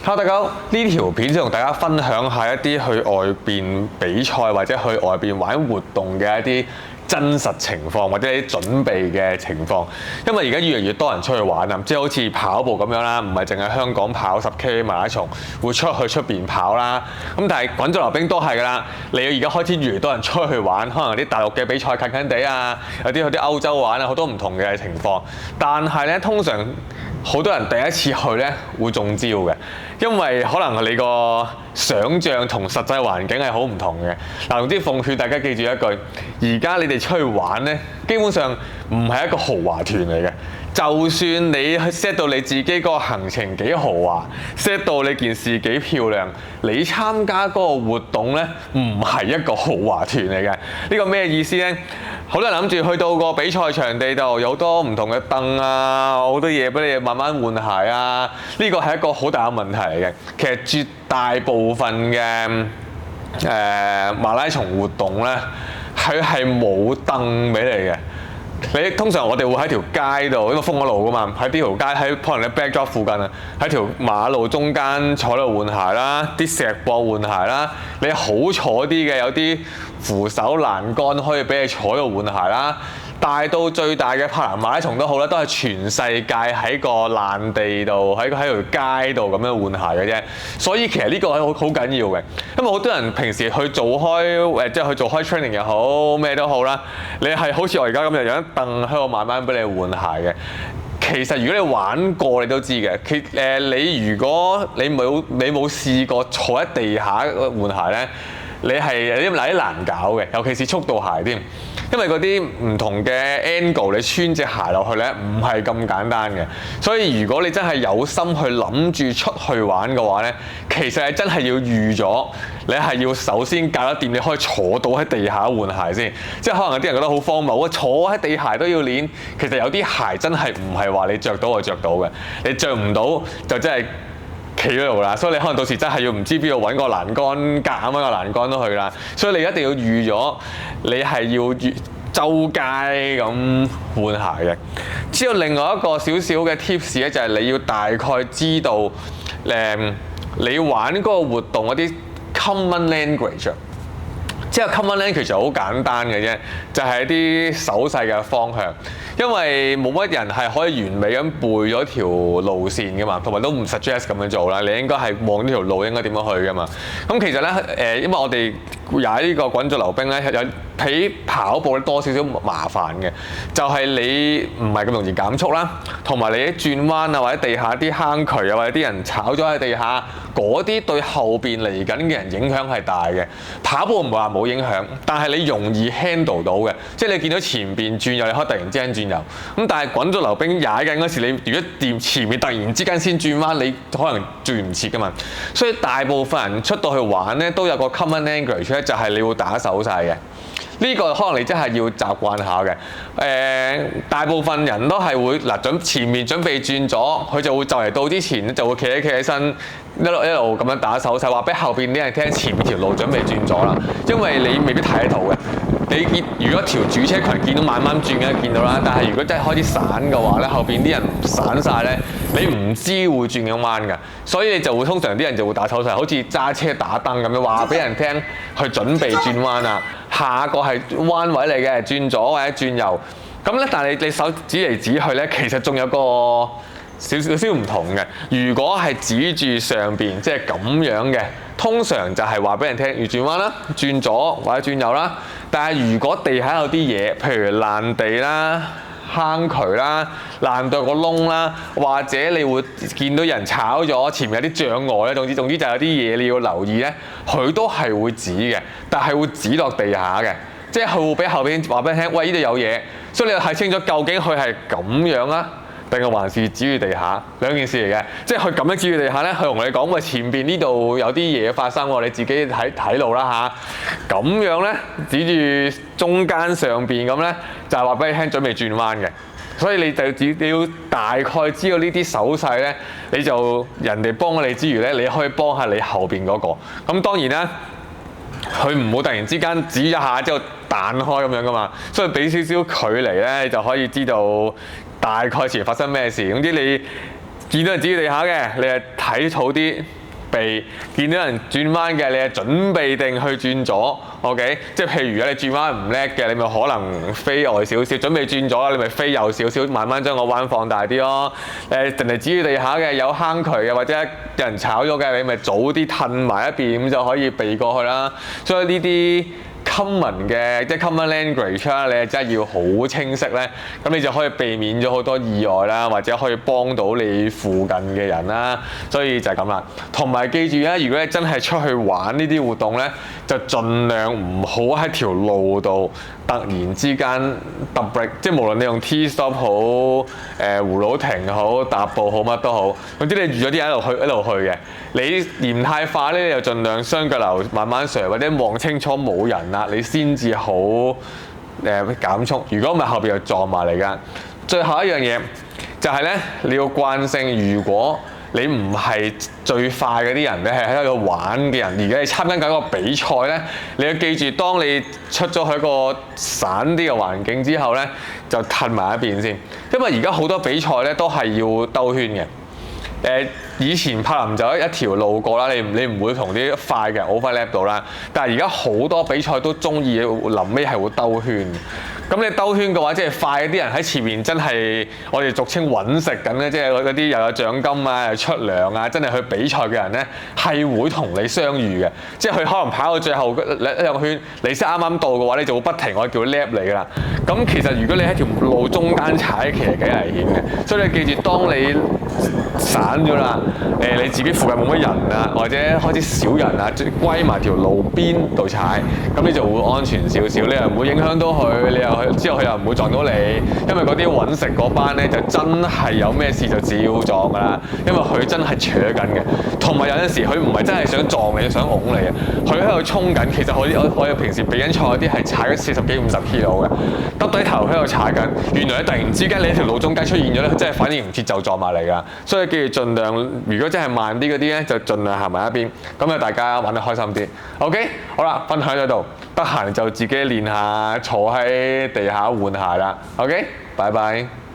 Hello，大家好，呢條片就同大家分享下一啲去外邊比賽或者去外邊玩活動嘅一啲真實情況或者一啲準備嘅情況。因為而家越嚟越多人出去玩啊，即係好似跑步咁樣啦，唔係淨係香港跑10K 馬拉松，會出去出邊跑啦。咁但係滾軸溜冰都係㗎啦，你而家開始越嚟越多人出去玩，可能有啲大陸嘅比賽近近地啊，有啲去啲歐洲玩啊，好多唔同嘅情況。但係咧，通常好多人第一次去咧會中招嘅，因為可能你個想像同實際環境係好唔同嘅。嗱，總之奉勸大家記住一句，而家你哋出去玩咧，基本上唔係一個豪華團嚟嘅。就算你 set 到你自己個行程幾豪華 ，set 到你件事幾漂亮，你參加嗰個活動咧，唔係一個豪華團嚟嘅。呢個咩意思咧？好多人諗住去到個比賽場地度有好多唔同嘅凳啊，好多嘢俾你慢慢換鞋啊，呢個係一個好大嘅問題嚟嘅。其實絕大部分嘅馬拉松活動咧，佢係冇凳俾你嘅。你通常我哋會喺條街度，因為封咗路噶嘛，喺呢條街喺可能你 backdrop 附近啊，喺條馬路中間坐喺度換鞋啦，啲石壆換鞋啦，你好坐啲嘅有啲扶手欄杆可以俾你坐喺度換鞋啦。大到最大嘅柏林馬拉松都好啦，都係全世界喺個爛地度，喺條街度咁樣換鞋嘅啫。所以其實呢個係好緊要嘅，因為好多人平時去做開即係去做開 training 又好咩都好啦，你係好似我而家咁樣有張凳喺度慢慢俾你換鞋嘅。其實如果你玩過，你都知嘅。你如果你冇試過坐喺地下換鞋咧，你係有啲難搞嘅，尤其是速度鞋添。因為嗰啲唔同嘅 angle， 你穿隻鞋落去咧，唔係咁簡單嘅。所以如果你真係有心去諗住出去玩嘅話咧，其實係真係要預咗，你係要首先搞得掂，你可以坐到喺地下換鞋先。即係可能有啲人覺得好荒謬，坐喺地鞋都要練。其實有啲鞋真係唔係話你着到就着到嘅，你着唔到就真係企喺度啦，所以你可能到時真係要唔知邊度揾個欄杆，夾硬揾個欄杆都去啦。所以你一定要預咗，你係要周街咁換鞋嘅。之後另外一個少少嘅 tips 咧，就係你要大概知道你玩嗰個活動嗰啲 common language。即係 common language 好簡單嘅啫，就係一啲手勢嘅方向，因為冇乜人係可以完美咁背咗條路線㗎嘛，同埋都唔 suggest 咁樣做啦。你應該係望呢條路應該點樣去㗎嘛。咁其實咧因為我哋踩呢個滾軸溜冰咧，有比跑步多少少麻煩嘅，就係你唔係咁容易減速啦，同埋你一轉彎啊或者地下啲坑渠啊或者啲人炒咗喺地下，嗰啲對後邊嚟緊嘅人影響係大嘅。跑步唔係話冇影響，但係你容易 handle 到嘅，即係你見到前邊轉右，你可以突然之間轉右。咁但係滾軸溜冰踩緊嗰時，你如果前面突然之間先轉彎，你可能轉唔切㗎嘛。所以大部分人出到去玩咧，都有個 common language 咧，就係你會打手勢嘅。呢個可能你真係要習慣下嘅。大部分人都係會前面準備轉咗，佢就會就嚟到之前就會企起身，一路咁樣打手勢，話俾後邊啲人聽前面條路準備轉咗啦。因為你未必睇得到嘅。如果條主車群見到慢慢轉嘅見到啦，但係如果真係開始散嘅話咧，後邊啲人散晒咧，你唔知會轉緊彎㗎，所以你就會通常啲人就會打手勢，好似揸車打燈咁樣話俾人聽，去準備轉彎啦。下個係彎位嚟嘅，轉左或者轉右。咁咧，但係你手指嚟指去咧，其實仲有個少少唔同嘅。如果係指住上邊，即係咁樣嘅，通常就係話俾人聽要轉彎啦，轉左或者轉右啦。但係如果地下有啲嘢，譬如爛地啦、坑渠啦、爛到個窿啦，或者你會見到人炒咗前面有啲障礙咧，總之就有啲嘢你要留意咧，佢都係會指嘅，但係會指落地下嘅，即係佢會俾後邊話俾你聽，喂，呢度有嘢，所以你要睇清楚究竟佢係咁樣啊，定係還是指住地下，兩件事嚟嘅。即係佢咁樣指住地下咧，佢同你講，喂，前邊呢度有啲嘢發生喎，你自己睇路啦嚇。咁樣咧，指住中間上邊咁咧，就係話俾你聽準備轉彎嘅。所以你要大概知道呢啲手勢咧，你就人哋幫你之餘咧，你可以幫下你後邊嗰個。咁當然啦，佢唔好突然之間指一下之後彈開咁樣噶嘛，所以俾少少距離咧，你就可以知道大概前發生咩事。總之你見到人指住地下嘅，你係睇好啲避；見到人轉彎嘅，你係準備定去轉左。OK， 即係譬如你轉彎唔叻嘅，你咪可能飛外少少，準備轉左啦，你咪飛右少少，慢慢將個彎放大啲咯。人哋指住地下嘅，有坑渠嘅，或者有人炒咗嘅，你咪早啲褪埋一邊，咁就可以避過去啦。所以呢啲common 嘅即係 common language 啦，你係真係要好清晰咧，咁你就可以避免咗好多意外啦，或者可以幫到你附近嘅人啦。所以就係咁啦。同埋記住咧，如果你真係出去玩呢啲活動咧，就盡量唔好喺條路度突然之間揼 break， 即係無論你用 T-stop 好、葫蘆停好、踏步好乜都好，總之你預咗啲人一路去嘅，你嫌太快咧，你就盡量雙腳流慢慢上，或者望清楚冇人啦，你先至好減速。如果唔係後邊又撞埋嚟㗎。最後一樣嘢就係咧，你要慣性，如果你唔係最快嗰啲人，你係喺度玩嘅人，而家你參加緊一個比賽咧，你要記住，當你出咗去一個散啲嘅環境之後咧，就褪埋一邊先，因為而家好多比賽咧都係要兜圈嘅。以前柏林就一條路過啦，你唔會同啲快嘅 overlap 到啦。但係而家好多比賽都中意臨尾係會兜圈。咁你兜圈嘅話，即係快啲人喺前面真係我哋俗稱揾食緊咧，即係嗰啲又有獎金啊、又出糧啊，真係去比賽嘅人咧係會同你相遇嘅。即係佢可能跑到最後一兩個圈，你先啱啱到嘅話，你就會不停我叫 lap 你㗎啦。咁其實如果你喺條路中間踩，其實幾危險嘅。所以你記住，當你散咗啦，你自己附近冇乜人啊，或者開始少人啊，歸埋條路邊度踩，咁你就會安全少少，你又唔會影響到佢，你又之後佢又唔會撞到你，因為嗰啲揾食嗰班咧就真係有咩事就照撞㗎啦，因為佢真係扯緊嘅，同埋有陣時佢唔係真係想撞你，想擁你嘅，佢喺度衝緊。其實我哋平時比緊賽嗰啲係踩咗40幾50 kilo 嘅，耷低頭喺度踩緊，原來突然之間你喺條路中間出現咗咧，佢真係反應唔切就撞埋嚟㗎。所以記住盡量，如果真係慢啲嗰啲咧，就盡量行埋一邊，咁啊大家玩得開心啲。OK， 好啦，分享喺度，得閒就自己練下坐喺地下換鞋啦。OK，拜拜。